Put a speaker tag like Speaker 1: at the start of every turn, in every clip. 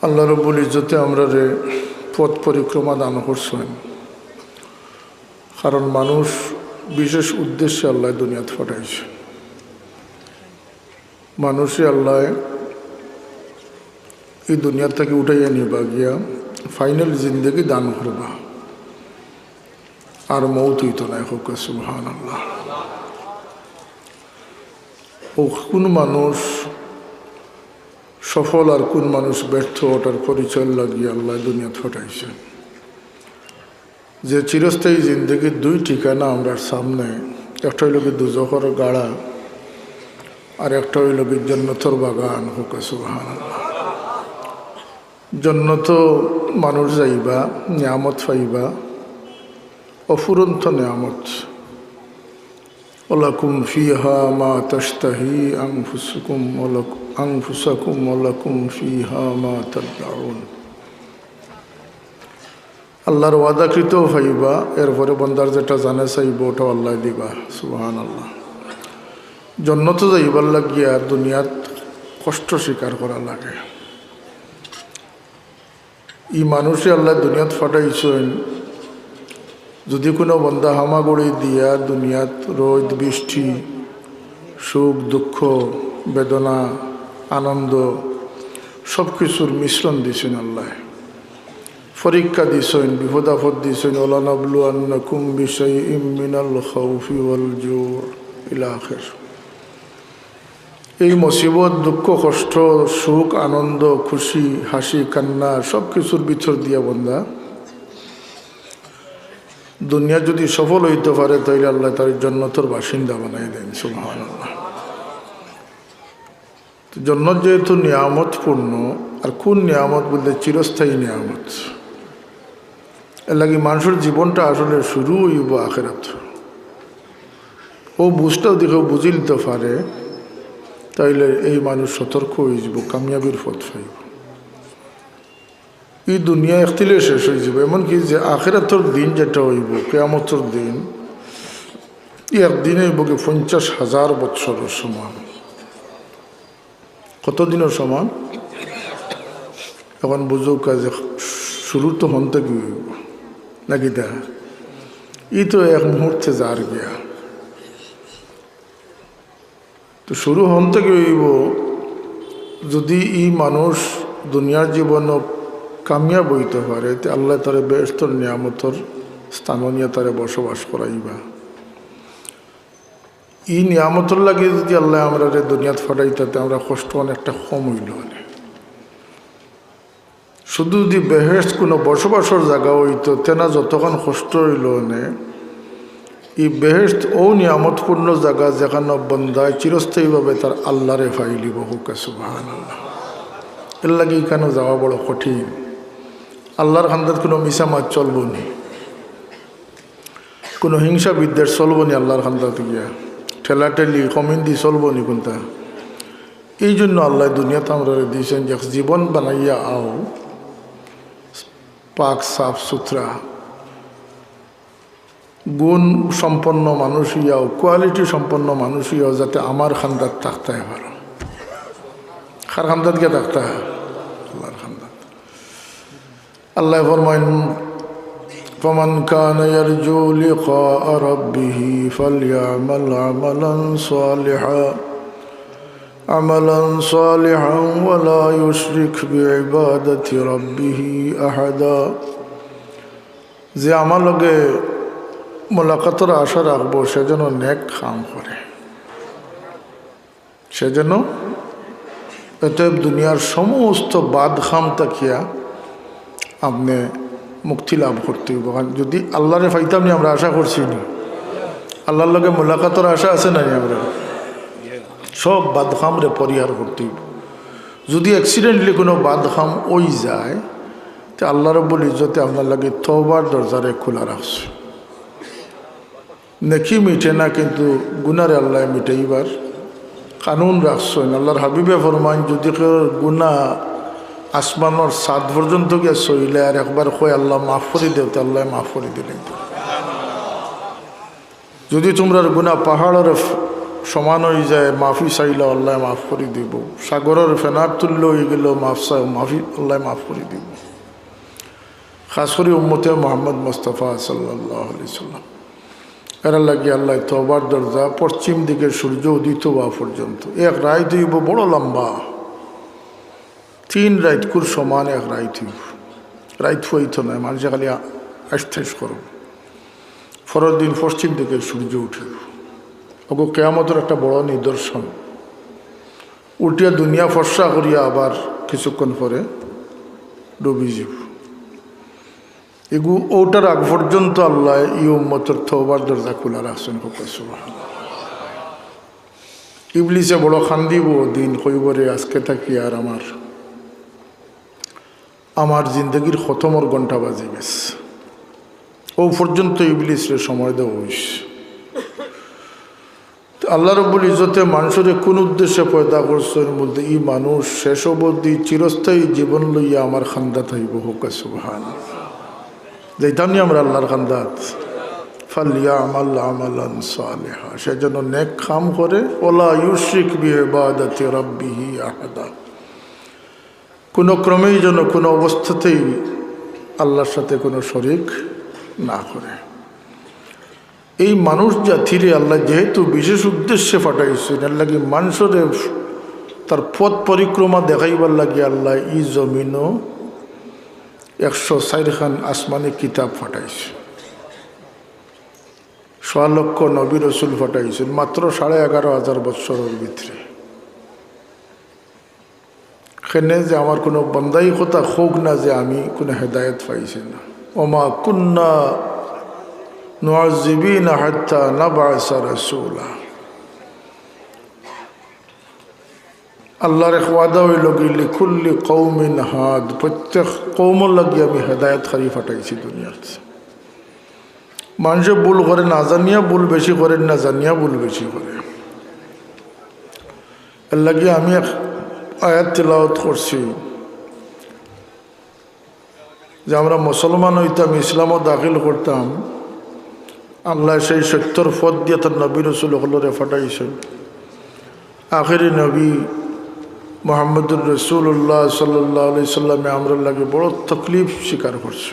Speaker 1: আল্লাহ রব্বুল ইজ্জতে আমরা রে পথ পরিক্রমা দান করছেন। কারণ মানুষ বিশেষ উদ্দেশ্যে আল্লাহ দুনিয়াতে পাঠাইছে। মানুষই আল্লাহ এই দুনিয়া থেকে উঠাইয়া নিবা গিয়া ফাইনাল জিন্দগি দান করবা, আর মৌত হইতো না। হোক সুবহানাল্লাহ। ও কোন মানুষ সফল আর কোন মানুষ ব্যর্থ ওটার পরিচয় লাগিয়ে আল্লাহ দুনিয়াতে পাঠাইছে। যে চিরস্থায়ী জিন্দগির দুই ঠিকানা আমরা সামনে, একটা হইল কি দুজখর গাড়া, আর একটা হইল কি জান্নাতের বাগান। হোক সুবহানাল্লাহ। জান্নাত মানুষ যাইবা, নিয়ামত পাইবা, অফুরন্ত নিয়ামত। ওয়ালাকুম ফিহা মা তাশতাহি আনফুসাকুম ওয়ালাকুম ফিহা মা তাদউন। আল্লাহর ওয়াদাকৃত পাইবা, এরপরে বন্দার যেটা জানে চাইব ওটাও আল্লাহ দিবা। সুবহানাল্লাহ। জান্নাতে যাইবার লাগিয়া দুনিয়াত কষ্ট স্বীকার করা লাগে। ই মানুষে আল্লাহ দুনিয়াত ফাটাইছেন, যদি কোনো বন্দা হামাগুড়ি দিয়া দুনিয়াত রোদ বৃষ্টি, সুখ দুঃখ, বেদনা, আনন্দ সব কিছুর মিশ্রণ দিছেন। আল্লাহ পরীক্ষা দিছেন, বিপদ আপদ দিছেন। ওয়ালানাবলুয়ান্নাকুম বিশাইইম মিনাল খাউফি ওয়াল জুউ ইলা আখির। এই মুসিবত, দুঃখ, কষ্ট, সুখ, আনন্দ, খুশি, হাসি, কান্না সব কিছুর ভিতর দিয়া বন্দা দুনিয়া যদি সফল হইতে পারে, তাইলে আল্লাহ তার জান্নাতের বাসিন্দা বানাই দেন। সুবহানাল্লাহ। জান্নাত যেহেতু নিয়ামত পূর্ণ, আর কোন নিয়ামত বলতে চিরস্থায়ী নিয়ামত। এর লাগে মানুষের জীবনটা আসলে শুরু হইব আখিরাত। ও বুঝটাও দেখেও বুঝি নিতে পারে, তাইলে এই মানুষ সতর্ক হয়ে যাব, কামিয়াবির পথ পাইব। এই দুনিয়া একতিলে শেষ হয়ে যাবে। এমনকি যে আখিরাতের দিন যেটা হইব, কিয়ামতের দিন, একদিনে হইব কি 50,000 বৎসরের সমান। কতদিনের সমান? এখন বুঝো কাজে শুরু তো হন থেকে হইব নাকি? তা ই তো এক মুহূর্তে যার গিয়া, তো শুরু হন থেকে হইব। যদি ই মানুষ দুনিয়ার জীবন কামিয়াব হইতে পারে, তো আল্লাহ তারে বেহেশতের নিয়ামতের স্থান নিয়ে তারে বসবাস করাইবা। ই নিয়ামতের লাগে যদি আল্লাহ আমরা দুনিয়াত ফাটাইতে, আমরা কষ্ট অনেকটা কম হইল। শুধু যদি বেহেশত কোনো বসবাসের জায়গা হইতো, তেনা যতক্ষণ কষ্ট হইল নে, এই বেহেশত ও নিয়ামতপূর্ণ জায়গা যেখানে বন্দায় চিরস্থায়ীভাবে তার আল্লাহরে ফাইলিব। হোক সুবহানাল্লাহ। এর লাগে এখানে যাওয়া বড় কঠিন। আল্লাহর খান্দাত কোনো মিসামাত চলব নি, কোনো হিংসা বিদ্বেষ চলব নি। আল্লাহর খান্দাত গিয়া ঠেলাঠেলি কমিন্দি চলব নি কোনটা। এই জন্য আল্লাহ দুনিয়াতে আমরা দিয়েছেন যে জীবন বানাইয়া আও পাক সাফ সুতরা, গুণ সম্পন্ন মানুষ হইয়াও, কোয়ালিটি সম্পন্ন মানুষ হইয়াও, যাতে আমার খান্দাত থাকতে হয় পারো। কার খান্দাত গিয়ে থাকতে হয়? আল্লাহর খান্দাত। আল্লাহ ফরমাইন, ফামান কানা ইয়ারজু লিকা রাব্বিহি ফালইআমাল আমালান সালিহান ওয়া লা ইউশরিক বিইবাদাতি রাব্বিহি আহাদা। যে আমার লগে মোলাকাতের আশা রাখবো, সে যেন নেক কাম করে, সে যেন অতএব দুনিয়ার সমস্ত বাদ খাম তাকিয়া আপনি মুক্তি লাভ করতে হইব। যদি আল্লাহরে ফাইতাম নি, আমরা আশা করছি নি, আল্লাহর লগে মোলাকাতের আশা আছে না? আমরা সব বাদ খামরে পরিহার করতে হইব। যদি অ্যাক্সিডেন্টলি কোনো বাদ খাম ওই যায়, তো আল্লাহ রাব্বুল ইজ্জতে আপনার লাগে তওবার দরজারে খোলা রাখছে। নেকি মিটে না, কিন্তু গুনারে আল্লাহ মিটাইবার কানুন রাখছেন। আল্লাহর হাবিবে ফরমান, যদি কেউ গুনা আসমানোর 7 পর্যন্ত গিয়ে সইলে আর একবার কই আল্লাহ মাফ করে দেও, তো আল্লাহ মাফ করে দিলেন। যদি তোমরা গুনা পাহাড়ের সমান হয়ে যায়, মাফি চাইলে আল্লাহ মাফ করে দিব। সাগরের ফেনার তুল্য হয়ে গেল, মাফি আল্লাহ মাফ করে দিব। খাস করে উম্মতে মোহাম্মদ মুস্তাফা সাল্লাল্লাহু আলাইহি সাল্লাম এরা লাগিয়ে আল্লাহ তওবার দরজা পশ্চিম দিকে সূর্য উদিত হওয়া পর্যন্ত এক রাত হইব বড় লম্বা, 3 রাতকুর সমান এক রাত হইব। রাত হইতো নয়, মানুষে খালি আস্তেস করব। পরের দিন পশ্চিম দিকে সূর্য উঠিব। ওগো কেয়ামতের একটা বড় নিদর্শন। উঠিয়া দুনিয়া ফর্সা করিয়া আবার কিছুক্ষণ পরে ডুবি যাব। এগু ওটার আগ পর্যন্ত আল্লাহ ই উম্মতের তওবার দরজা খোলা রাখছেন। ইবলিসে বড় খান্দিব দিন কইবরে আজকে থাকি আর আমার জিন্দগির খতমর ঘন্টা বাজে গেছে। ও পর্যন্ত ইবলিসে সময় দেওয়া হইস। আল্লাহ রব্বুল ইজ্জতে মানুষের কোন উদ্দেশ্যে পয়দা করছেন বলতে, ই মানুষ শেষ অবধি চিরস্থায়ী জীবন লইয়া আমার খান্দাত হইব। হোক সুবহানাল্লাহ। যাইতাম নি আমরা আল্লাহর খান্দাত, ফালইয়ামাল আমালান সালিহা, সে যেন নেক কাম করে, ওয়ালা ইউশরিক বিইবাদাতি রাব্বিহি আহাদা, কোনো ক্রমেই যেন কোনো অবস্থাতেই আল্লাহর সাথে কোনো শরিক না করে। এই মানুষ জাতিরে আল্লাহ যেহেতু বিশেষ উদ্দেশ্যে পাঠাইছেন, এর লাগে মানুষের তার পথ পরিক্রমা দেখাইবার লাগে আল্লাহ ই জমিনও 104 খান আসমানি কিতাব ফাটাইছে, 1.25 লক্ষ নবী রসুল ফাটাইছেন মাত্র 11,500 বৎসরের ভিতরে। সেনে যে আমার কোনো বন্দাই কথা হোক না যে আমি কোনো হেদায়ত পাইছি না। ওমা কুন্না নুআযিবিনা হাত্তা নাবআসা রাসূলা। আল্লাহর এক ওয়াদা হইল লিকুল্লি কওমিন হাদ, প্রত্যেক কওমের লাগি আমি হেদায়ত খালি ফাটাইছি দুনিয়াতে। মানুষে ভুল করে না জানিয়া ভুল বেশি করেন, না জানিয়া ভুল বেশি করে। এর লাগে আমি এক আয়াত তিলাওয়াত করছি যে আমরা মুসলমান হইতাম, ইসলামও দাখিল করতাম, আল্লাহ সেই সত্যর পথ দিয়ে তার নবী রসুল হলরে ফাটাইছেন। আখেরি নবী মোহাম্মদুর রসুল্লাহ সাল্লাল্লাহু আলাইহি সাল্লামে আমরা লাগে বড় তকলিফ স্বীকার করছে।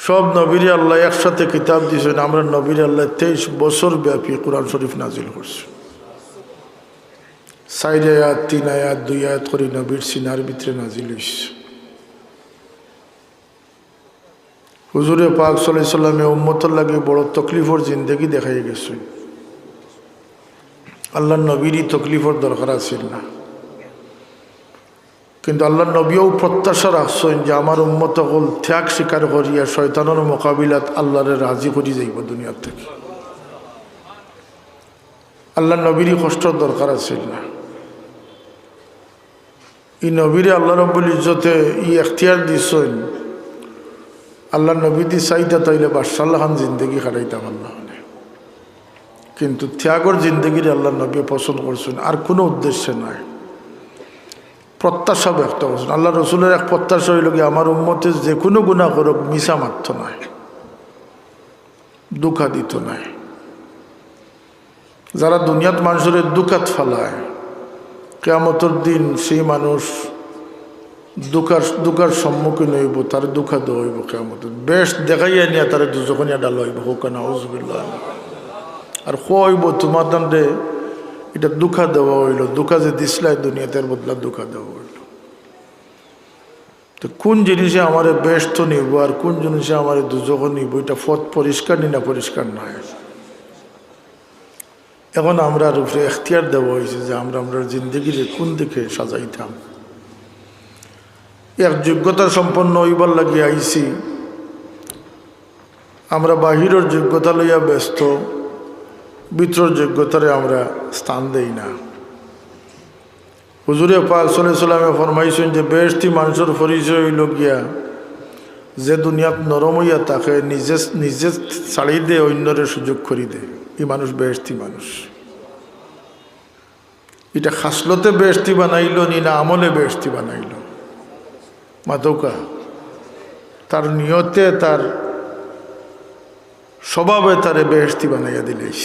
Speaker 1: সব নবীরে আল্লাহ একসাথে কিতাব দিয়েছেন, আমরা নবীরে আল্লাহ 23 বছর ব্যাপী কোরআন শরীফ নাজিল করছে। 4 আয়াত 3 আয়াত 2 আয়াত করে নবীর সিনার ভিতরে নাজিল হয়েছে। হুজুরে পাক সাল্লাল্লাহু আলাইহি সাল্লামে উম্মতের লাগে বড় তকলিফর জিন্দগি দেখাই গেছে। আল্লাহ নবীরই তকলিফর দরকার আছিল না, কিন্তু আল্লাহ নবীও প্রত্যাশা রাখছেন যে আমার উম্মত হল ত্যাগ স্বীকার করিয়া শয়তানের মোকাবিলাত আল্লাহরে রাজি করি যাইব দুনিয়ার থেকে। আল্লাহ নবীরই কষ্টর দরকার আছিল না। এই নবীরে আল্লাহ রব্বুল ইজ্জতে এখতিয়ার দিছেন। আল্লাহ নবী দি চাইতা তাইলে বাদশাহ খান জিন্দগি কাটাইতাম আল্লাহ, কিন্তু ত্যাগর জিন্দগির আল্লাহ নবী পছন্দ করছেন, আর কোনো উদ্দেশ্যে নয়, প্রত্যাশা ব্যক্ত করছেন। আল্লাহ রসুলের এক প্রত্যাশা হইল কি আমার উম্মতে যে কোনো গুনাহ করুক মিশা মারত নয়, দুঃখা দিত নয়। যারা দুনিয়াত মানুষের দুঃখাত ফেলায়, কিয়ামতের দিন সেই মানুষ দুঃখার সম্মুখীন হইব, তার দুঃখা দেওয়া হইব। কিয়ামত বেশ দেখাইয়া নিয়ে তার দুজখনিয়া ডাল হইব, হোক নাউযুবিল্লাহ। আর হইব তোমার দান্ডে এটা দুঃখা দেওয়া হইল, দুঃখা যে দিসলাই দুনিয়াতে বদলা দুঃখা দেওয়া হইল। তো কোন জিনিসে আমার ব্যস্ত নিব আর কোন জিনিসে আমার দুজখ নিব, এটা পথ পরিষ্কার নি না পরিষ্কার নয়। এখন আমরা উপরে এখতিয়ার দেওয়া হয়েছে যে আমরা জিন্দগির কোন দিকে সাজাইতাম। এক যোগ্যতা সম্পন্ন হইবার লাগিয়ে আইছি, আমরা বাহিরের যোগ্যতা লইয়া ব্যস্ত, ভিতর যোগ্যতারে আমরা স্থান দেই না। হুজুরে পাক সাল্লাল্লাহু আলাইহি সাল্লামে ফরমাইছেন যে বেহেশতি মানুষের পরিচয় হইল গিয়া যে দুনিয়াত নরম হইয়া তাকে নিজে ছাড়ি দে, অন্যরে সুযোগ করি দে, এই মানুষ বেহেশতি মানুষ। এটা খাসলতে বেহেশতি বানাইল নি না আমলে বেহেশতি বানাইল, মাতৌকা তার নিয়তে তার স্বভাবে তারে বেহেশতি বানাইয়া দিলেইস।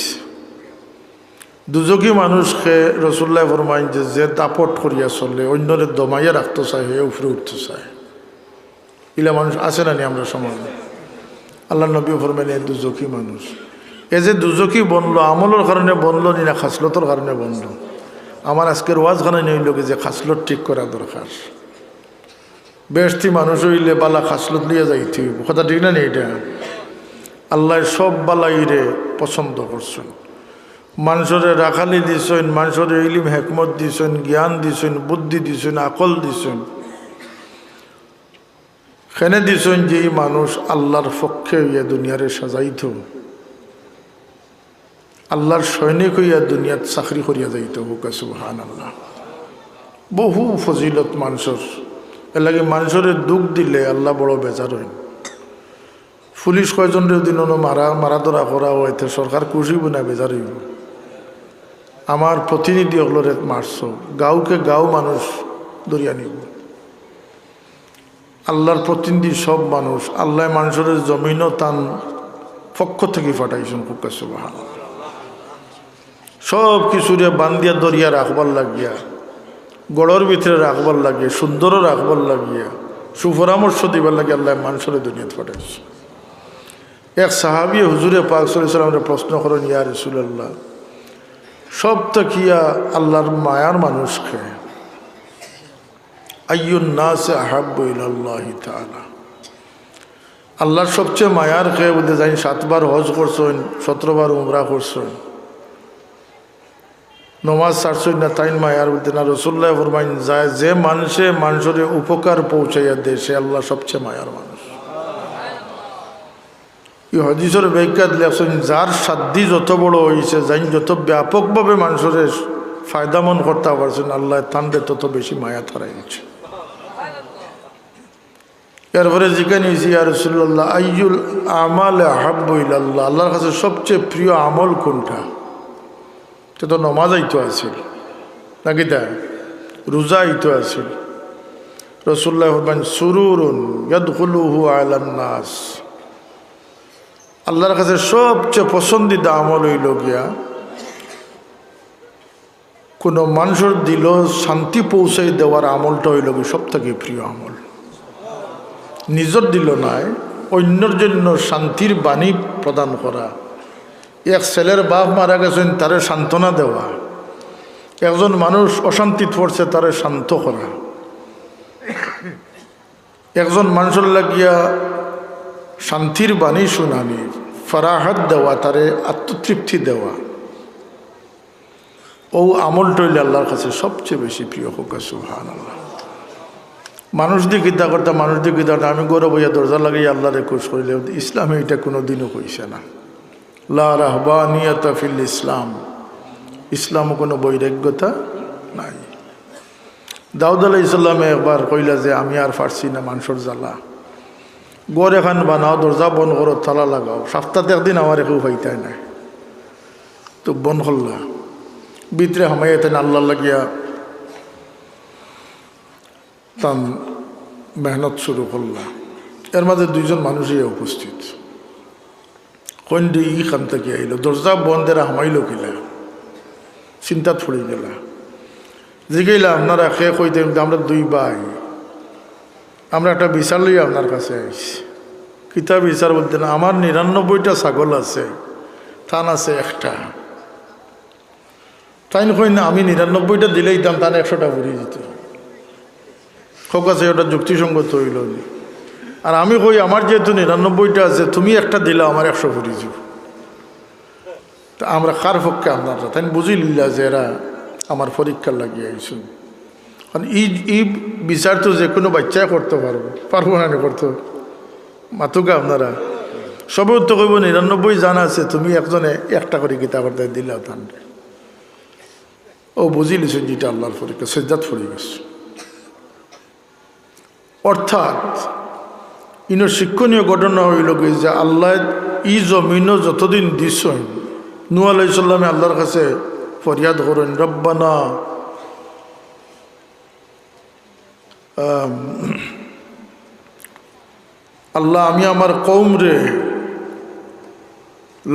Speaker 1: দুজকি মানুষকে রসুল্লাহ ফরমাইন যে দাপট করিয়া চলে অন্যরে দমাইয়া রাখতে চায় হে উফরে উঠতে চায়। ইলা মানুষ আছে না নি আমরা সমাজে? আল্লাহ নবী ফরমাইন এ দুজকি মানুষ। এ যে দুজকি বনলো আমলের কারণে বনলো নি না খাসলতর কারণে বনলো? আমার আজকের ওয়াজ খানে নিল যে খাসলত ঠিক করা দরকার। বেশটি মানুষ হইলে বালা খাসলত লিয়ে যাইতে হইব, কথা ঠিক না নি? এটা আল্লাহ সব বালাইরে পছন্দ করছেন। মানুষরে রাখালি দিছেন, মানুষরে ইলিম হেকমত দিছেন, জ্ঞান দিছেন, বুদ্ধি দিছেন, আকল দিছেন। খেনে দিছেন যে এই মানুষ আল্লাহর পক্ষে হইয়া দুনিয়ারে সাজাইত, আল্লাহর সৈনিক হইয়া দুনিয়াত চাকরি করিয়া যাইত। হুকা সুবহানাল্লাহ। বহু ফজিলত মানুষের। এর লাগে মানুষরে দুঃখ দিলে আল্লাহ বড় বেজার হইন। পুলিশ কয়জনের দিন মারা ধরা করা হইতে সরকার খুশিব না বেজার হইব? আমার প্রতিনিধি হলরে মারছ, গাঁওকে গাঁও মানুষ দরিয়া নিব। আল্লাহর প্রতিনিধি সব মানুষ, আল্লাহ মানুষের জমিনও তান পক্ষ থেকে ফাটাইছেন। হুকা সুবহানাল্লাহ। সব কিছুরে বান্দিয়া দরিয়া রাখবার লাগিয়া, গড়ের ভিতরে রাখবার লাগিয়া, সুন্দরও রাখবার লাগিয়া, সুপরামর্শ দিবার লাগে আল্লাহ মানুষের দুনিয়াতে ফাটাইছে। এক সাহাবী হুজুরে পাক সাল্লাল্লাহু আলাইহি ওয়াসাল্লামের প্রশ্ন করেন, ইয়া রাসূলুল্লাহ, সব তো কিয়া আল্লাহর মায়ার মানুষকে আইয়ুন নাস আহাব্বু ইলাল্লাহি তাআলা, আল্লাহর সবচেয়ে মায়ার খেয়ে বলতে যাই 7 বার হজ করছেন, 17 বার উমরা করছেন, নমাজ ছাড়ছেন না, তাই মায়ার বলতে না? রাসূলুল্লাহ ফরমাইন, যায় যে মানুষের উপকার পৌঁছাইয়া দেয় সে আল্লাহ সবচেয়ে মায়ার মানুষ। এই হাদিসের ব্যাখ্যাত লেখছেন, যার সাধ্য যত বড় হয়েছে, যাই যত ব্যাপকভাবে মানুষের ফায়দামন করতে পারছেন, আল্লাহ তান্ডে তত বেশি মায়া ধরাইছে। এরপরে জিজ্ঞাসা হয়েছি, ইয়া রাসূলুল্লাহ, আইয়ুল আমাল আহাব্বু ইলাল্লাহ, আল্লাহর কাছে সবচেয়ে প্রিয় আমল কোনটা? সে তো নমাজ আইতো আছিল নাকি, তা রোজা আইতো আছিল। রাসূলুল্লাহ ফরমান, সুরুরুন ইয়াদখুলুহু আলান নাস, আল্লাহর কাছে সবচেয়ে পছন্দিদা আমল হইল গিয়া কোনো মানুষের দিল শান্তি পৌঁছাই দেওয়ার আমলটা হইল গিয়ে সব থেকে প্রিয় আমল। নিজের দিল নাই, অন্যর জন্য শান্তির বাণী প্রদান করা। এক ছেলের বাপ মারা গেছেন, তারে সান্ত্বনা দেওয়া। একজন মানুষ অশান্তিত পড়ছে, তারে শান্ত করা। একজন মানুষের লাগিয়া শান্তির বাণী শুনানি, ফরাহাত দেওয়া, তারে আত্মতৃপ্তি দেওয়া। ও আমলটা হইলে আল্লাহর কাছে সবচেয়ে বেশি প্রিয়। হুকা সুবহানাল্লাহ। মানুষ দিয়ে গীতা করতাম, মানুষ দিয়ে গীতা করতাম, আমি গৌরব হইয়া দরজা লাগিয়ে আল্লাহরে খুশ করিলে, ইসলামে এটা কোনো দিনও কইছে না। লা রাহবানিয়াতা ফিল ইসলাম, ইসলামও কোনো বৈরাগ্যতা নাই। দাউদ আলাইহিস সালামে একবার কইলা যে আমি আর পারছি না মানুষের জ্বালা, গড় এখান বানাও, দরজা বন করো, তালা লাগাও, সপ্তাহে একদিন আমার কেউ পাইতাই নাই। তো বন করলা, ভিতরে হামাইতেন আল্লাহ লাগিয়া তান মেহনত শুরু করলা। এর মাঝে 2জন মানুষই উপস্থিত। কন্ডি ই খান থেকে আইল, দরজা বন্ধেরা হামাইল কিলা, চিন্তাত পড়ে গেলা। জিগাইলা, আপনারা খেয়ে কইতেন আমরা 2 ভাই, আমরা একটা বিচার লইয়া আপনার কাছে আইছি। কিতা বিচার বলতে না, আমার 99টা ছাগল আছে, থান আছে একটা। তাই কই না, আমি 99টা দিলেই দাম, তার 100টা ঘুরিয়ে দিত। হোক আছে, ওটা যুক্তিসঙ্গত হইল। আর আমি কই আমার যেহেতু 99টা আছে, তুমি একটা দিলা, আমার 100 ঘুরিয়ে যাব। তা আমরা কার পক্ষে আপনারা? তাই বুঝি লিলা যে এরা আমার পরীক্ষা লাগিয়ে আইসুন। কারণ এই বিচার তো যে কোনো বাচ্চাই করতে পারবো না করতে মাতুকা আপনারা সবে তো কইব 99 জানা আছে, তুমি একজনে একটা করে গীতা করতে দিলাও তান। ও বুঝি লিছেন যেটা আল্লাহর পরীক্ষা, সেজদাত পড়ে গেছে। অর্থাৎ ইনো শিক্ষণীয় ঘটনা হইল কি যে আল্লাহ ই জমিনও যতদিন দিছেন, নূহ আলাইহিস সালামে আল্লাহর কাছে ফরিয়াদ করেন, রব্বানা আল্লাহ আমি আমার কওম রে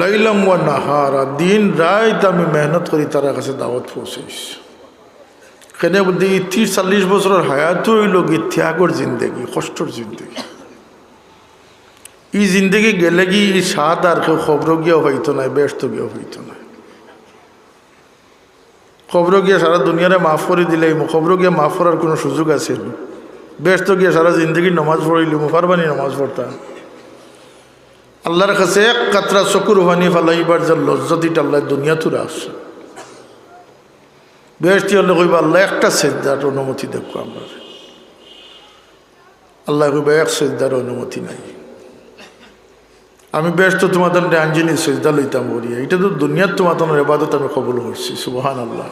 Speaker 1: লাইলাম ওয়া নাহারা, দিন রাত আমি মেহনত করি তার কাছে দাওয়াত পৌঁছাইছি। কেন বলতে 30-40 বছরের হায়াত হইল কি ত্যাগর জিন্দগি, কষ্টর জিন্দগি। এই জিন্দগি গেলে কি এই স্বাদ আর কেউ খবর গিয়াও হইতো না, ব্যস্ত গিয়েও হইতো না। খবর গিয়া সারা দুনিয়ারে মাফ করে দিলে খবর গিয়া মাফ করার কোনো সুযোগ আছে? ব্যস্ত গিয়া সারা জিন্দগি নমাজ পড়িলি মুফারবানি নমাজ পড়তা। আল্লাহর কাছে এক কাতরা চকুর পানি ফালাইবার যে লজ্জতিটা আল্লাহ দুনিয়া তুলে আসছে। বেহেশতি হলে কইবা আল্লাহ একটা সেজদার অনুমতি দেখো আমরা। আল্লাহ কইবা এক সেজদার অনুমতি নাই। আমি বেহেশত তোমাদের আঞ্জিনী সেজদা লইতাম বলিয়া, এটা তো দুনিয়ার তোমাদের এবাদত আমি কবুল করছি, সুবহানাল্লাহ।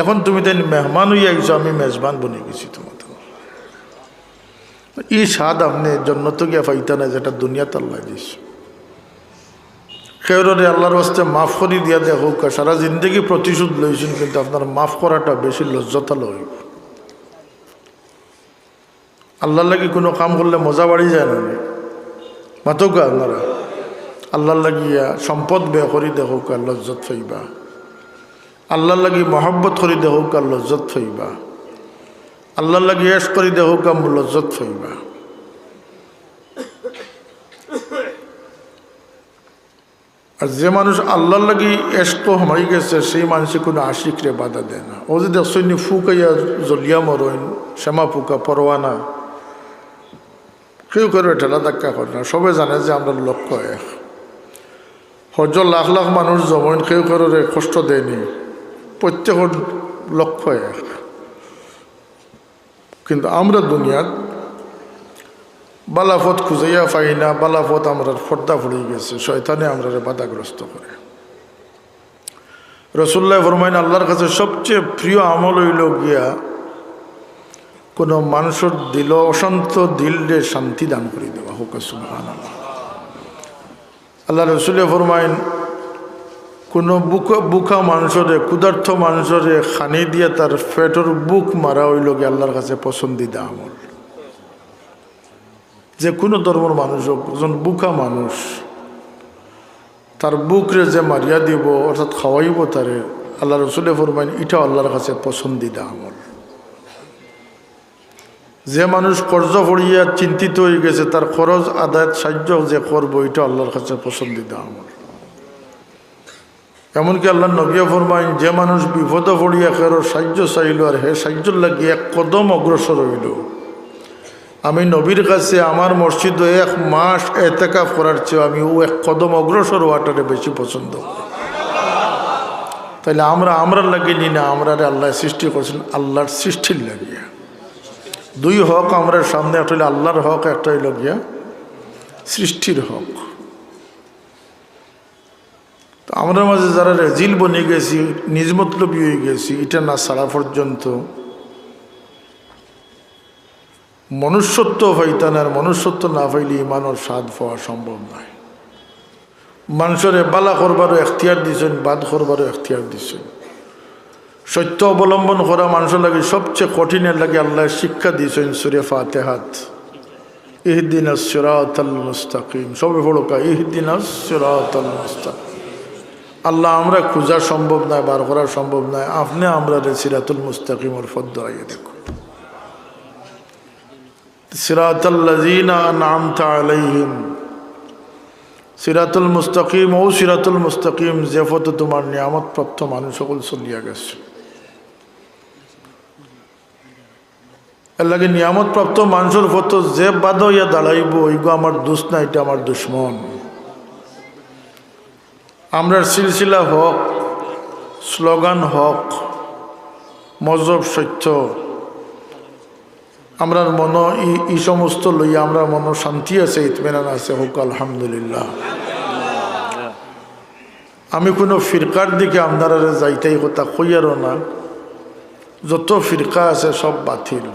Speaker 1: এখন তুমি তাই মেহমান হইয়া গেছো, আমি মেজবান বনে গেছি তোমাদের। এই স্বাদ আপনি জন্নত গিয়া পাইতা না, যেটা দুনিয়াতে আল্লাহ দিস। কেউরে আল্লাহর বাস্তে মাফ করি দিয়া দেখো, সারা জিন্দগি প্রতিশোধ লইছেন, কিন্তু আপনার মাফ করাটা বেশি লজ্জতা লইব। আল্লাহর লাগি কোনো কাম করলে মজা বাড়ি যায় না মাতকা আপনারা। আল্লাহর লাগিয়া সম্পদ ব্যয় করি দেখো কার লজ্জত পাইবা। আল্লাহর লাগি মহব্বত করি দেখো কার লজ্জত পাইবা। আল্লাহর লাগি এশ করি দেখো কাম লজ্জত পাইবা। আর যে মানুষ আল্লাহর লাগি এশক হামাই গেছে, সেই মানুষে কোনো আশিকরে বাধা দেয় না। ও যে দেখছেন ফুকাইয়া জলিয়া মরইন, শ্যামা ফুকা পরোয়ানা, কেউ করে ঠেলা ধাক্কা করে না। সবাই জানে যে আমরা লক্ষ্য এক। হজ লাখ লাখ মানুষ জমইন, কেউ করে কষ্ট দেয়নি, প্রত্যেকের লক্ষ্য এক। কিন্তু আমরা দুনিয়াত বালাফত খুঁজাইয়া পাই না, বালাফত আমরা ফর্দা ফুড়ে গেছে, শয়তানে আমরা বাধাগ্রস্ত করে। রাসূলুল্লাহ ফরমাইন আল্লাহর কাছে সবচেয়ে প্রিয় আমল হইল গিয়া কোনো মানুষের দিল অশান্ত দিলরে শান্তি দান করে দেওয়া হোক, সুবহানাল্লাহ। আল্লাহ রাসূল ফরমাইন কোনো বুকা মানুষরে, ক্ষুধার্থ মানুষরে খানি দিয়ে তার পেটের বুক মারা হইল গিয়ে আল্লাহর কাছে পছন্দিদা আমল। যে কোনো ধর্মের মানুষ হোক, একজন বুকা মানুষ, তার বুকরে যে মারিয়া দিব অর্থাৎ খাওয়াইব তারে, আল্লাহ রাসূল ফরমাইন এটা আল্লাহর কাছে পছন্দিদা আমল। যে মানুষ কর্জ পড়িয়া চিন্তিত হয়ে গেছে, তার খরচ আদায় সাহায্য যে করবো, এটা আল্লাহর কাছে পছন্দিদা আমল। এমনকি আল্লাহ নবী ফরমাইন যে মানুষ বিপদ পড়িয়া কারোর সাহায্য চাইল আর হে সাহায্য লাগিয়ে এক কদম অগ্রসর হইল, আমি নবীর কাছে আমার মসজিদে 1 মাস এতেকাফ করার চেয়ে আমি ও এক কদম অগ্রসর হওয়াটারে বেশি পছন্দ করি। তাইলে আমরা লাগিয়ে নি না, আমরা আল্লাহ সৃষ্টি করছেন আল্লাহর সৃষ্টির লাগিয়া। দুই হক আমরা সামনে, একটা হইল আল্লাহর হক, একটা হইল গিয়া সৃষ্টির হক। তো আমরা মাঝে যারা রেজিল বনে গেছি, নিজ মতলবী হয়ে গেছি, এটা না ছাড়া পর্যন্ত মনুষ্যত্ব হইতান। আর মনুষ্যত্ব না পাইলে ইমানের স্বাদ পাওয়া সম্ভব নয়। মানুষের বালা করবারও এখতিয়ার দিচ্ছেন, বাদ করবারও এখতিয়ার দিচ্ছেন। সত্য অবলম্বন করা মানুষের লাগে সবচেয়ে কঠিনের লাগে আল্লাহ শিক্ষা দিয়েছেন সূরা ফাতিহাত, ইহদিনাস সিরাতাল মুস্তাকিম। সবে পড়োকা ইহদিনাস সিরাতাল মুস্তাকিম। আল্লাহ আমরা খোঁজা সম্ভব নয়, বার করা সম্ভব নয়, আপনি আমরা সিরাতুল মুস্তাকিমের পথ ধরাইয়া দেখো। সিরাতাল্লাযীনা আনআমতা আলাইহিম, সিরাতুল মুস্তাকিম ও সিরাতুল মুস্তাকিম যে পথে তোমার নিয়ামত প্রাপ্ত মানুষ সকল চলিয়া গেছে। এর লাগে নিয়ামত প্রাপ্ত মানুষের পথ যে বাধা হইয়া দাঁড়াইব, ওইগো আমার দোষ না, এটা আমার দুশ্মন। আমরার সিলসিলা হক, স্লোগান হক, মজহব সত্য, আমরার মন এই সমস্ত লইয়া আমরা মন শান্তি আছে, ইতমিনান আছে, হোক আলহামদুলিল্লাহ। আমি কোনো ফিরকার দিকে আপনারা যাইতেই কথা কইয়ারও না। যত ফিরকা আছে সব বাতিল।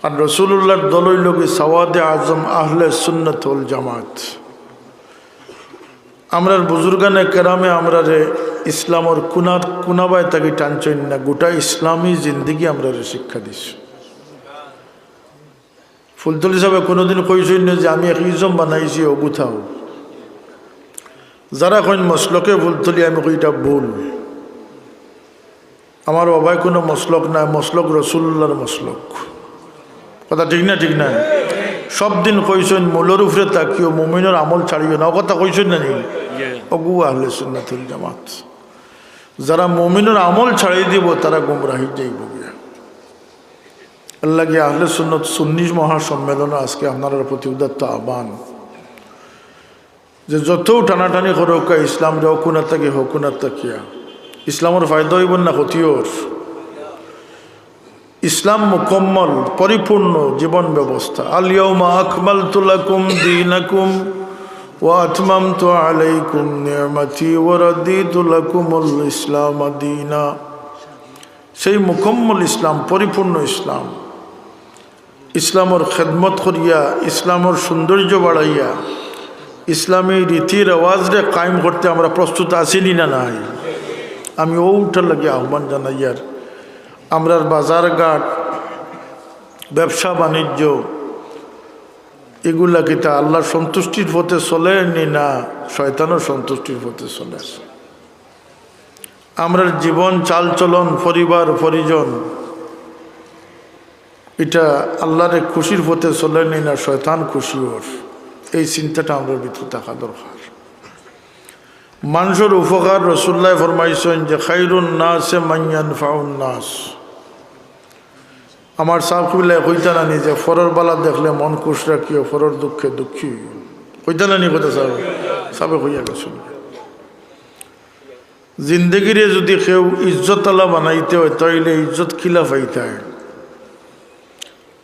Speaker 1: আর রাসূলুল্লাহর দল হইল কি সাওয়াদে আজম আহলে সুন্নাত ওয়াল জামাত। আমরার বুজুর্গানে কেরামে আমরা ইসলামর কুনাবায় তাকে টানছেন না, গোটা ইসলামী জিন্দিগি আমরা শিক্ষা দিছি। ফুলতলি সাহেব কোনোদিন কইছেন না যে আমি এক ইজম বানাইছি ও গুথাও। যারা কইন মসলকে ভুল তুলি আমি কইটা ভুল। আমার বাবাই কোনো মসলক নাই, মসলক রসুল্লাহর মসলক। কথা ঠিক না? ঠিক না? সব দিন কইছেন মূলের উপরে তাকিও, মুমিনের আমল ছাড়িও না। ও কথা কইছেন না নি? অগু আহলে সুন্নাতুল জামাত। যারা মুমিনের আমল ছাড়িয়ে দিব তারা গুমরাহি যাইব। আল্লাহ গিয়ে আহলে সুন্নত সুন্নি মহাসম্মেলন আজকে আপনার প্রতি উদাত্ত আহ্বান যে যত টানাটানি করোকা ইসলাম রে হকুনা তাকে হকুনা তাকিয়া ইসলামের ফায়দা হইব না ক্ষতিওর। ইসলাম মুকম্মল পরিপূর্ণ জীবন ব্যবস্থা। আল ইয়াউমা আকমালতু লাকুম দীনাকুম ওয়া আতমামতু আলাইকুম নি'মাতি ওয়া রাদিতু লাকুমুল ইসলাম দীনা। সেই মুকম্মল ইসলাম, পরিপূর্ণ ইসলাম, ইসলামের খেদমত করিয়া, ইসলামের সৌন্দর্য বাড়াইয়া, ইসলামী রীতি রেওয়াজরে কায়েম করতে আমরা প্রস্তুত আছিনি না নাই? আমি ওটার লাগে আহ্বান জানাইয়ার আমরার বাজারঘাট, ব্যবসা বাণিজ্য এগুলা কিতা আল্লাহর সন্তুষ্টির পথে চলেনি না শয়তানের সন্তুষ্টির পথে চলে আসে? আমরার জীবন চালচলন, পরিবার পরিজন এটা আল্লাহর খুশির পথে চলেনি না শয়তান খুশি ওর? এই চিন্তাটা আমরা ভিতরে থাকা দরকার। মানুষের উপকার রাসূলুল্লাহ ফরমাইছেন যে খায়রুন নাসে মান ইয়ানফাউন নাস। আমার সাহেবুল্লাহ কইতা নানি যে ফরর বালা দেখলে মন খুশ রাখিও, ফরর দুঃখে দুঃখী কইতা নানি কথা সাবে কইয়া গেছেন। জিন্দগিরে যদি কেউ ইজ্জতওয়ালা বানাইতে হয় তাইলে ইজ্জত কিলা পাইতে হয়,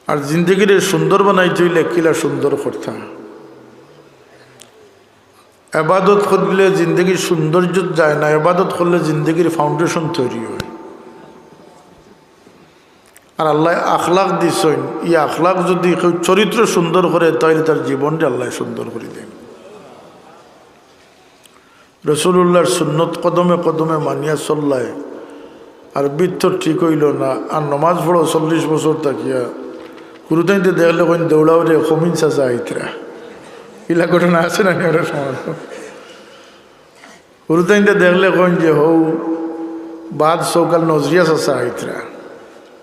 Speaker 1: আর জিন্দগিরে সুন্দর বানাইতে হইলে কিলা সুন্দর করতে হয়। এবাদত করলে জিন্দগির সৌন্দর্য যায় না, এবাদত করলে জিন্দগির ফাউন্ডেশন তৈরি হয়। আর আল্লাহ আখলাক দিছেন, এই আখলাক যদি কেউ চরিত্র সুন্দর করে তাহলে তার জীবনটা আল্লাহ সুন্দর করে দেন। রাসূলুল্লাহর সুন্নত কদমে কদমে মানিয়া চল্লায় আর বৃত্ত ঠিক হইল না, আর নমাজ পড়ো 40 বছর তাকিয়া গুরুতাইতে দেখলে কোন দৌড়াও রে কমিন চাচা আইতরা, ইলা ঘটনা আছে না ওরা সমাজ। গুরুতাইতে দেখলে কোন যে হৌ বাদ সকাল নজরিয়া চাচা আইতরা,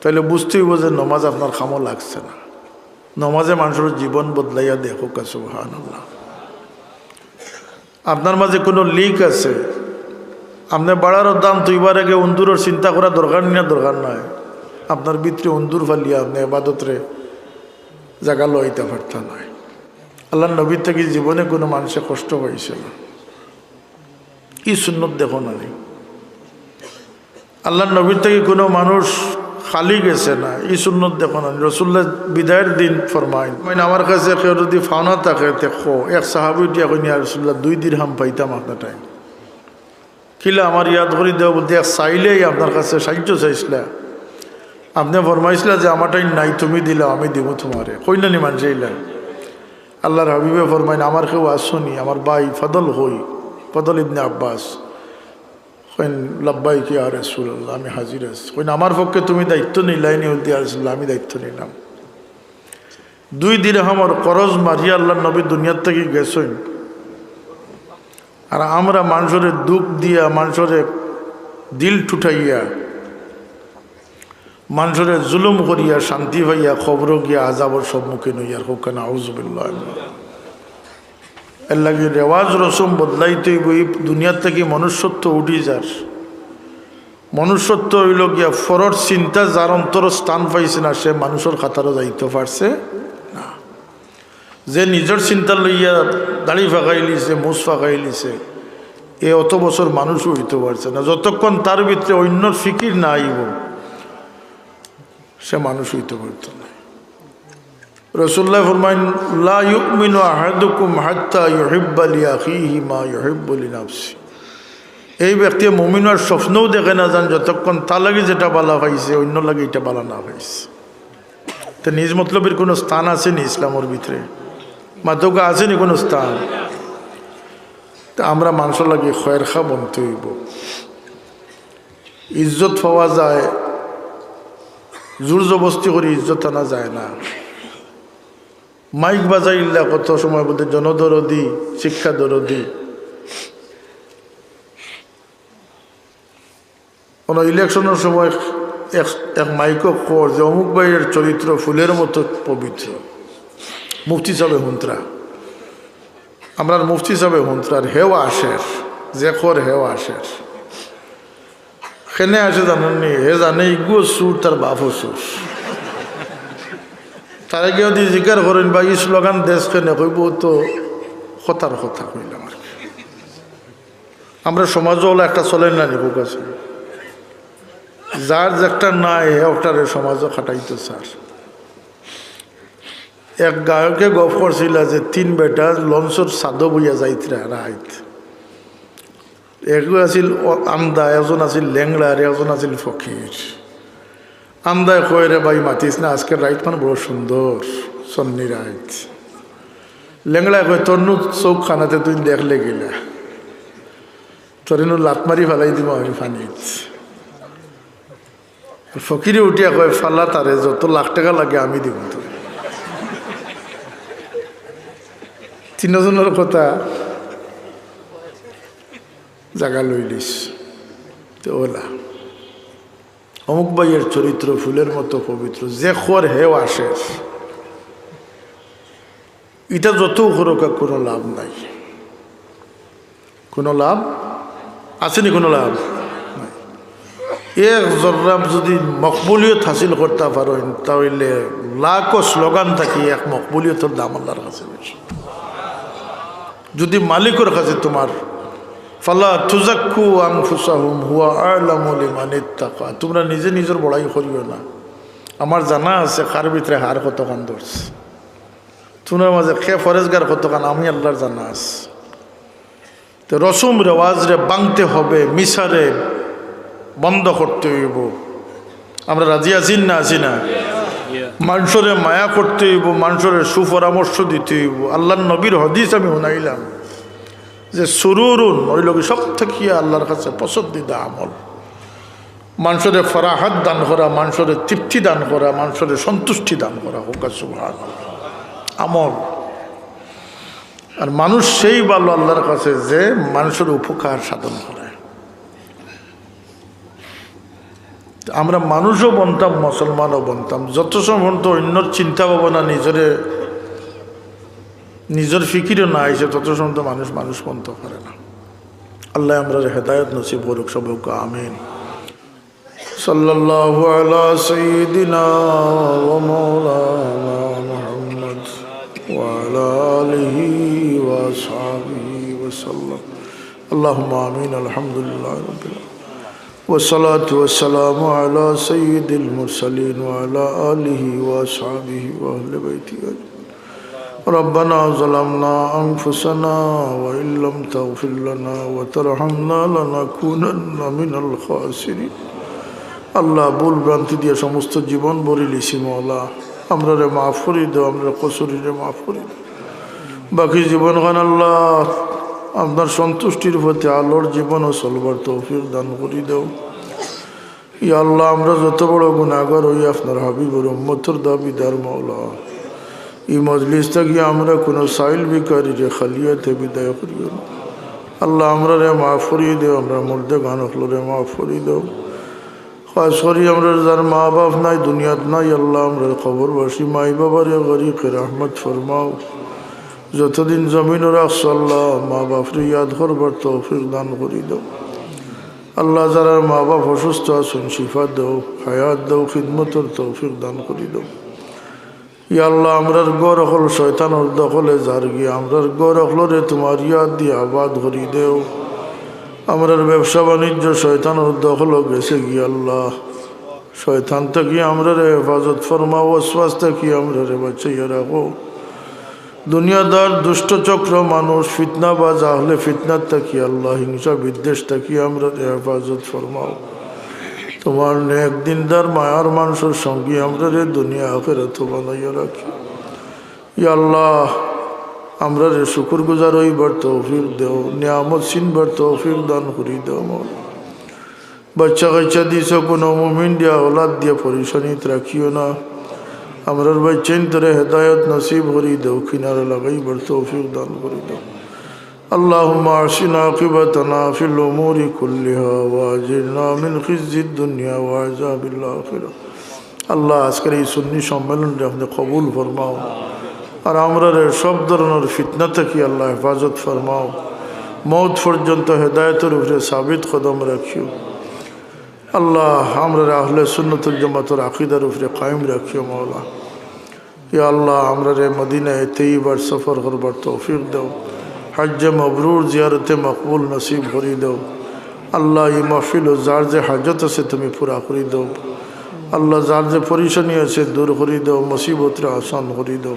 Speaker 1: তাহলে বুঝতে হইব যে নমাজ আপনার খামো লাগছে না। নমাজে মানুষের জীবন বদলাইয়া দেখো কা সুবহানাল্লাহ। আপনার মাঝে কোনো লিক আছে, আপনি বাড়ার দাম তুইবার আগে অন্দুরের চিন্তা করা দরকার না, দরকার নয়। আপনার ভিতরে অন্দুর ফালিয়া আপনি এবাদতরে জায়গা লইতে পারতেন নয়। আল্লাহ নবীর থেকে জীবনে কোনো মানুষের কষ্ট হয়েছে না। কি সুন্নত দেখো না, আল্লাহ নবীর থেকে কোনো মানুষ খালি গেছে না, এই সুন্নত দেখো না। রাসূলুল্লাহ বিদায়ের দিন ফরমাইন, মানে আমার কাছে কেউ যদি ফাওনা থাকে দেখো, এক সাহাবী দিয়া কইনি আর রাসূলুল্লাহ 2 দিরহাম পাইতাম আপনার টাইম কিলা আমার ইয়াদ করে দেওয়া বলতে এক চাইলেই আপনার কাছে সাহায্য চাইছিলা, আপনি ফরমাইছিলা যে আমার টাইম নাই, তুমি দিলা আমি দিব তোমারে, কই না নি মানছিলা। আল্লাহর হাবিবে ফরমাইন আমার কেউ আসুনি, আমার ভাই ফদল হই, ফদল ইবনে আব্বাস কইন লব্বাই কি আর রাসূলুল্লাহ আমি হাজির আছি। কইন আমার পক্ষে তুমি দায়িত্ব নিলাইনি বলতে আর রাসূলুল্লাহ আমি দায়িত্ব নিলাম। 2 দিরহামের করজ মারিয়া আল্লাহ নবী দুনিয়ার থেকে গেছেন, আর আমরা মানুষের দুঃখ দিয়া, মানুষের দিল ঠুঠাইয়া, মানুষের জুলুম করিয়া শান্তি পাইয়া খবর গিয়া আযাবের সম্মুখীন হইয়ার হোক না আউযুবিল্লাহ। এর লাগে রেওয়াজ রসম বদলাইতে বই দুনিয়ার থেকে মনুষ্যত্ব উঠি যার। মনুষ্যত্ব হইল গিয়া ফরর চিন্তা যার অন্তর স্থান পাইছে না সে মানুষের খাতারও যাইতে পারছে না। যে নিজের চিন্তা লইয়া দাড়ি ফাঁকাই লিছে, মুছ ফাঁকাই লিছে, এ অত বছর মানুষও হইতে পারছে না। যতক্ষণ তার ভিতরে অন্যর ফিকির না আইব সে মানুষ হইতে পারত না। রাসূলুল্লাহ ফরমাইন লা ইউমিনু আহাদুকুম হাত্তা ইউহিব্বা লিআখিহি মা ইউহিব্বু লিনাফসি। এই ব্যক্তি মুমিন আর স্বপ্নও দেখে না যান যতক্ষণ তার লাগে যেটা বালা পাইছে অন্য লাগে এটা বালা না পাইছে। তো নিজ মতলবের কোনো স্থান আছে নি ইসলামের ভিতরে? মাতকা আছে নি কোনো স্থান? তা আমরা মানুষের লাগে খয়ের খা বনতে হইব। ইজ্জত পাওয়া যায়, জোর জবস্তি করে ইজ্জত আনা যায় না। মাইক বাজাইল্লা কত সময় বলতে জনদরদি, শিক্ষা দরদি, কোনো ইলেকশনের সময় এক মাইকো কর যে অমুক ভাইয়ের চরিত্র ফুলের মতো পবিত্র, মুফতি সাহেব হুন্ত্রা, আমরা মুফতি সাহেব হুন্ত্রার হেওয়া আসের যে খর হেওয়া আসের খেনে আসে জানেননি, হে জানে ইগু সুর তার বাপও সুর। তারা কেউ যদি জিজ্ঞার করেন বা এই স্লোগান দেশ খেনে কইব তো কথার কথা কইলাম আর কি। আমরা সমাজও হলো একটা চলেন না নিবুক আছে, যার একটা নাই ওটারে সমাজও খাটাইতো স্যার। এক গায়কে গপ করছিল যে 3 বেটা লঞ্চর সাদো বইয়া যাইতরা রাইত, একজন আছিল আমদা, একজন আছিল লেংলা আর একজন আছিল ফকির। আমদায় কয় রে ভাই মাতিস না, আজকের রাইত মানে বড় সুন্দর সন্নি রাইত। লেংলা কয় তোর নু চৌক খানাতে তুই দেখলে গেলা, তোর নু লাত মারি ফেলাই দিব আমি ফানিত। ফকিরে উঠিয়া কয় ফালা তারে, যত লাখ টাকা লাগে আমি দিব তো। 3 জনের কথা জায়গা লইলিস তো ওলা। অমুক ভাইয়ের চরিত্র ফুলের মতো পবিত্র, যে খোর হেও আসে এটা যত খরকা কোনো লাভ নাই, কোনো লাভ আসেনি, কোনো লাভ নাই। এক জর্রাম যদি মকবুলিয়ত হাসিল করতে পারেন তাহলে লাখো স্লোগান থাকি এক মকবুলিয়তের দাম আল্লাহর কাছে বেশি। যদি মালিকের কাছে তোমার ফালা তুজাক্কু আনফুসাহুম হুয়া আ'লামু লিমান ইত্তাকা, তোমরা নিজে নিজের বড়াই করিও না। আমার জানা আছে কার ভিতরে হার কতখান ধরছে, তোমার মাঝে খে ফরেজগার কতখান আমি আল্লাহর জানা আছে। তো রসুম রেওয়াজরে বাংতে হবে, মিশারে বন্ধ করতে হইব। আমরা রাজি আছি না, আছি না? মানুষরে মায়া করতে হইব, মানুষরে সুপরামর্শ দিতে হইব। আল্লাহর নবীর হাদিস আমি শুনাইলাম যে সুরুরুন ওই লোক সব থেকে আল্লাহর কাছে পছন্দিদা আমল, মানুষের ফরাহাত দান করা, মানুষের তৃপ্তি দান করা, মানুষের সন্তুষ্টি দান করা হোক সুবহানাল্লাহ আমল। আর মানুষ সেই ভালো আল্লাহর কাছে যে মানুষের উপকার সাধন করে। আমরা মানুষও বনতাম, মুসলমানও বনতাম, যত সময় তো অন্যর চিন্তা ভাবনা নিজের ফিকিরও না আইসে তত সময় তো মানুষ বনতে পারে না। আল্লাহ আমরা হেদায়ত নসিব করুক সবকে, আমিন। সাল্লাল্লাহু আলা সাইয়্যিদিনা ওয়া মাওলানা মুহাম্মদ ওয়া আলা আলিহি ওয়া আসহাবিহি ওয়া সাল্লাম। আল্লাহুম্মা আমিন। আলহামদুলিল্লাহি রাব্বিল আলামিন ওয়াসসালাতু ওয়াসসালামু আলা সাইয়্যিদিল মুরসালিন ওয়া আলা আলিহি ওয়া আসহাবিহি ওয়া আহলি বাইতিহি। ربنا ظلمنا أنفسنا وإن لم تغفر لنا وترحمنا لنكونن من الخاسرين। আল্লাহ ভুল ভ্রান্তি দিয়ে সমস্ত জীবন ভরে লিছি মওলা, আমরা রে মাফ করে দাও, আমরা কসুরিরে মাফ করে দাও। বাকি জীবনখান আল্লাহ আপনার সন্তুষ্টির প্রতি আলোর জীবনও চলবার তৌফিক দান করে দাও। ইয়া আল্লাহ আমরা যত বড় গুনাহগার হই আপনার হাবিবের উম্মতের দাবিদার মওলা, এই মজলিস থেকে আমরা কোনো সাইল বিকারি রে খালিয়াতে বিদায় করিও না। আল্লাহ আমরা রে মাফ করিয়ে দেও, আমরা মুর্দে গান হলো রে মাফ করিয়ে দেও। খাস করি আমরা যার মা বাপ নাই দুনিয়াত নাই, আল্লাহ আমরা খবরবাসী মাই বাবারে গরিকে রহমত ফরমাও। যতদিন জমিন রাখছ আল্লাহ মা বাপরে ইয়াদ করবার তৌফিক দান করি দাও। আল্লাহ যারা মা বাপ অসুস্থ আছেন শিফা দাও, হায়াত দাও, খিদমতের তৌফিক দান করি দাও। ইয়া আল্লাহ আমরার গড় হল শয়তানোর দখলে যার গিয়ে আমরার গড় হলরে তোমার ইয়াদ দিয়ে আবাদ করি দেও। আমরার ব্যবসা বাণিজ্য শয়তানোর দখল গেছে গিয়ে আল্লাহ শয়তান থেকে আমরা রে হেফাজত ফরমাও, ওয়াসওয়াস থেকে আমরা রে বাঁচাইয়া রাখো। দুনিয়াদার দুষ্ট চক্র মানুষ ফিতনাবাজ আহলে ফিতনার থাকি আল্লাহ হিংসা বিদ্বেষ থাকি আমরা রে হেফাজত ফরমাও। তোমার নেক দিনদার মায়ার মানুষের সঙ্গে আমরা রে দুনিয়া আখিরাত বানাইয়া রাখি। ইয়া আল্লাহ আমরা রে শুকর গুজার হইবার তৌফিক দেও, নিয়ামত চিনবার তৌফিক দান করি দেও। বাচ্চা কাচ্চা দিছ কোনো মুমিন দিয়া ওলাদ দিয়া পরিশানিত রাখিও না। আমরার বাচ্চাইন তোরে হেদায়ত নসিব করি দেও, কিনারে লাগাইবার তৌফিক দান করি দেও। اللهم أحسن عاقبتنا في الأمور كلها وأجرنا من خزي الدنيا وعذاب الآخرة আল্লাহ আজকের এই সুন্নি সম্মেলনটা আপনি কবুল ফরমাও আর আমরা সব ধরনের ফিতনা থেকে আল্লাহ হেফাজত ফরমাও মৌত পর্যন্ত হেদায়েতের উপরে সাবিত কদম রাখিও আল্লাহ আমরা আহলে সুন্নতুল জামাতের আকীদার উপরে কায়েম রাখিও মাওলা ইয়া আল্লাহ আমরা মদিনায় তৈয়বার সফর করবার তৌফিক দাও হজ্জ মবরুর জিয়ারতে মকবুল নসিব করি দাও আল্লাহ এই মাহফিল ও যার যে হাজত আছে তুমি পুরা করি দাও আল্লাহ যার যে পরিশানি আছে দূর করি দাও মুসিবতরে আসান করি দাও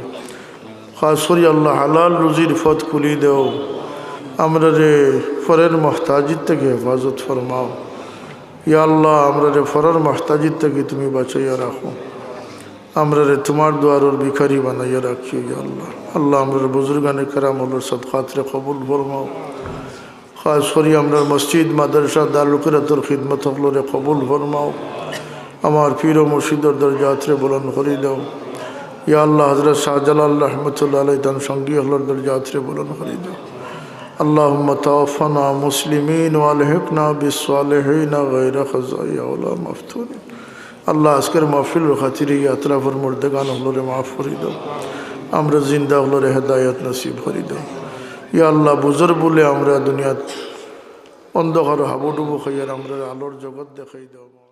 Speaker 1: খাস করি আল্লাহ হালাল রুজির পথ খুলি দাও আমরা ফরের মহতাজির থেকে হেফাজত ফরমাও ইয়া আল্লাহ আমরা ফরের মহতাজির থেকে তুমি বাঁচাইয়া রাখো আমরা তোমার দুয়ারের ভিখারি বানাইয়া রাখিও ইয়া আল্লাহ আল্লাহ আমরা বুজুর্গানে কেরাম আল্লাহর সদকাতরে কবুল ফরমাও খাস করি আমরা মসজিদ মাদ্রাসা দারুকিরাতের খিদমত হকলরে কবুল ফরমাও আমার পীর ও মুর্শিদের দরজাতরে বুলন্দ করে দাও ইয়া আল্লাহ হযরত শাহজালাল রহমতুল্লাহ আলাইহি তার সঙ্গী হকলর দরজাতরে বুলন্দ করে দাও اللهم توفنا مسلمين والحقنا بالصالحين غير خزايا ولا مفتونين আল্লাহ আজকের মাহফিলের খাতিরে আতরাফের মুর্দেগান হলরে মাফ করে দাও আমরা জিন্দা হলরে হেদায়েত নসিব করে দাও ইয়া আল্লাহ বুজুর বলে আমরা দুনিয়াত অন্ধকার হাবুডুবু খাইয়ার আমরা আলোর জগৎ দেখাই দাও।